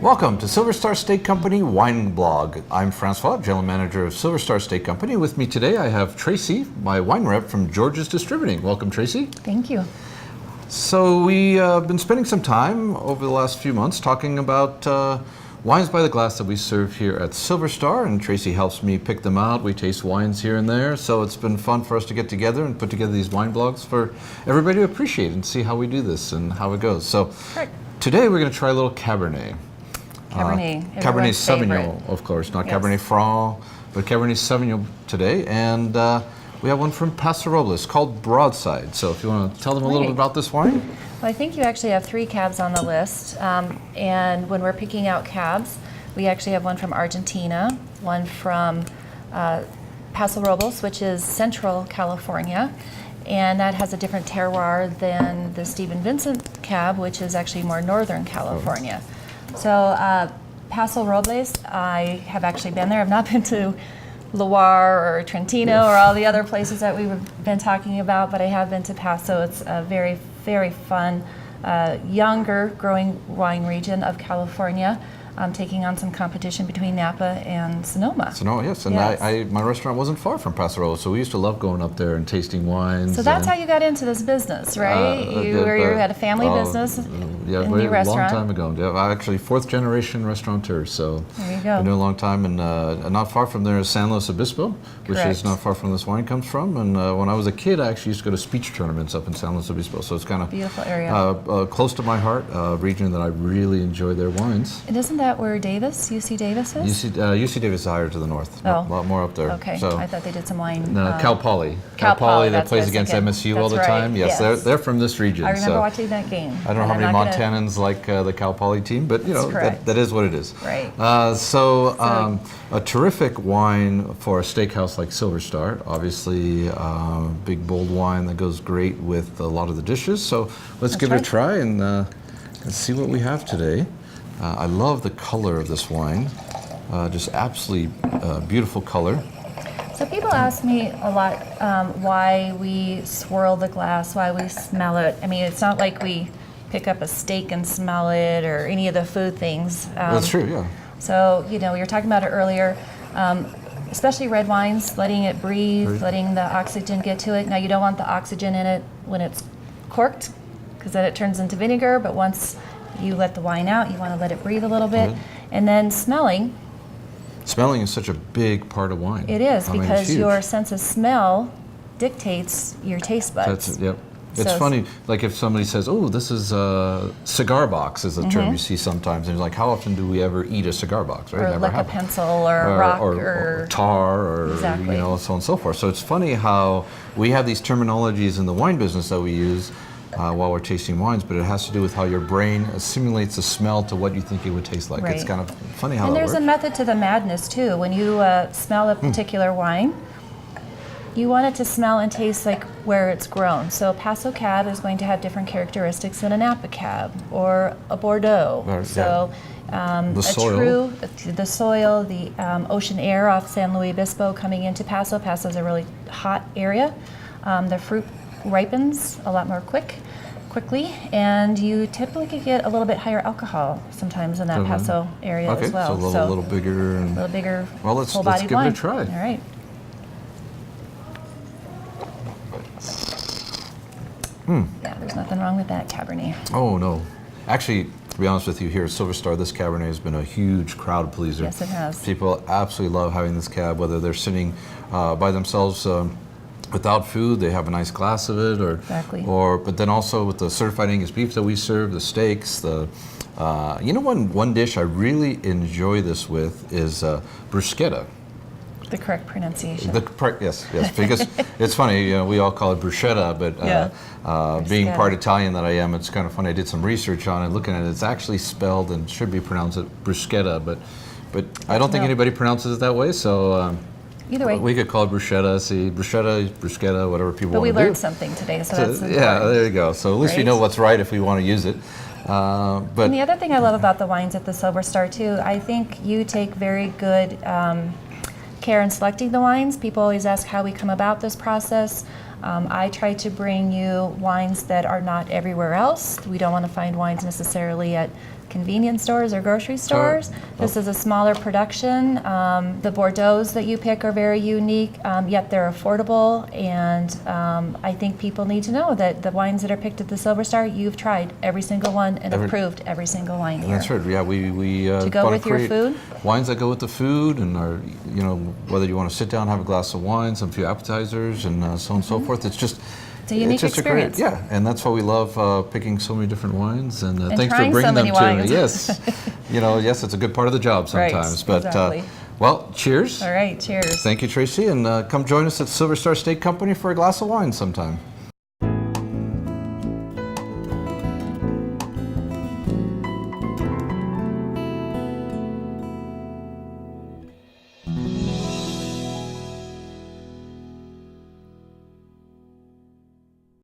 Welcome to Silver Star Steak Company Wine Blog. I'm Francois, General Manager of Silver Star Steak Company. With me today I have Tracey, my wine rep from George's Distributing. Welcome, Tracey. Thank you. So we've been spending some time over the last few months talking about wines by the glass that we serve here at Silver Star, and Tracey helps me pick them out. We taste wines here and there, so it's been fun for us to get together and put together these wine blogs for everybody to appreciate and see how we do this and how it goes. So today we're going to try a little Cabernet. Cabernet Sauvignon, of course, not Cabernet Franc, but Cabernet Sauvignon today. And we have one from Paso Robles called Broadside. So if you want to tell them a little bit about this wine. Well, I think you actually have 3 cabs on the list. And when we're picking out cabs, we actually have one from Argentina, one from Paso Robles, which is Central California. And that has a different terroir than the Stephen Vincent cab, which is actually more Northern California. So Paso Robles, I have actually been there. I've not been to Loire or Trentino or all the other places that we've been talking about, but I have been to Paso. It's a very, very fun, younger growing wine region of California, taking on some competition between Napa and Sonoma. Sonoma, yes. And my restaurant wasn't far from Paso Robles, so we used to love going up there and tasting wines. So that's how you got into this business, right? You had a family business in your restaurant? A long time ago. Yeah, actually, 4th generation restaurateur, so there you go. Been doing a long time. And not far from there is San Luis Obispo, which is not far from this wine comes from. And when I was a kid, I actually used to go to speech tournaments up in San Luis Obispo, so it's kind of beautiful area, close to my heart, a region that I really enjoy their wines. And isn't that where UC Davis is? UC Davis is higher to the north, a lot more up there. Okay, so, I thought they did some wine. Cal Poly. Cal Poly that plays against MSU all the time. Yes, they're from this region. I remember watching that game. I don't know how many Montanans like the Cal Poly team, but you know that is what it is. Right. A terrific wine for a steakhouse like Silver Star. Obviously, big bold wine that goes great with a lot of the dishes. So let's give it a try and see what we have today. I love the color of this wine, just absolutely beautiful color. So people ask me a lot why we swirl the glass, why we smell it. I mean, it's not like we pick up a steak and smell it or any of the food things. That's true, yeah. So, you know, we were talking about it earlier, especially red wines, letting it breathe, letting the oxygen get to it. Now, you don't want the oxygen in it when it's corked, because then it turns into vinegar, but once you let the wine out, you want to let it breathe a little bit. And then smelling. Smelling is such a big part of wine. It is, because your sense of smell dictates your taste buds. It's funny, like if somebody says, oh, this is a cigar box is a term you see sometimes, and it's like, how often do we ever eat a cigar box, right? Or lick a pencil or a rock or tar or you know, so on and so forth. So it's funny how we have these terminologies in the wine business that we use while we're tasting wines, but it has to do with how your brain assimilates the smell to what you think it would taste like. It's kind of funny how that works. And there's a method to the madness too. When you smell a particular wine, you want it to smell and taste like where it's grown. So Paso Cab is going to have different characteristics than a Napa Cab or a Bordeaux. The soil, the ocean air off San Luis Obispo coming into Paso. Paso is a really hot area. The fruit ripens a lot more quickly, and you typically get a little bit higher alcohol sometimes in that Paso area as well. So a little bigger. A little bigger. Well, let's give it a try. All right. Yeah, there's nothing wrong with that Cabernet. Oh no, actually, to be honest with you, here at Silver Star, this Cabernet has been a huge crowd pleaser. Yes, it has. People absolutely love having this cab, whether they're sitting by themselves without food, they have a nice glass of it, but then also with the certified Angus beef that we serve, the steaks, you know, one dish I really enjoy this with is bruschetta. The correct pronunciation. Yes, because it's funny, you know, we all call it bruschetta, but being part Italian that I am, it's kind of funny. I did some research on it, looking at it. It's actually spelled and should be pronounced bruschetta, but I don't think anybody pronounces it that way, so either way. We could call it bruschetta, bruschetta, whatever people want to do. But we learned something today, so that's important. Yeah, there you go. So at least we know what's right if we want to use it. And the other thing I love about the wines at the Silver Star, too, I think you take very good care in selecting the wines. People always ask how we come about this process. I try to bring you wines that are not everywhere else. We don't want to find wines necessarily at convenience stores or grocery stores. This is a smaller production. The Bordeaux that you pick are very unique, yet they're affordable. And I think people need to know that the wines that are picked at the Silver Star, you've tried every single one and approved every single wine here. That's right. Yeah, we to go with your food. Wines that go with the food, and are, you know, whether you want to sit down, have a glass of wine, some few appetizers, and so on and so forth. It's just. It's a unique experience. Yeah, and that's why we love picking so many different wines, and thanks for trying bringing so many them to me. wines. Yes, yes, it's a good part of the job sometimes. Right, but exactly. well, cheers. All right, cheers. Thank you, Tracey, and come join us at Silver Star Steak Company for a glass of wine sometime.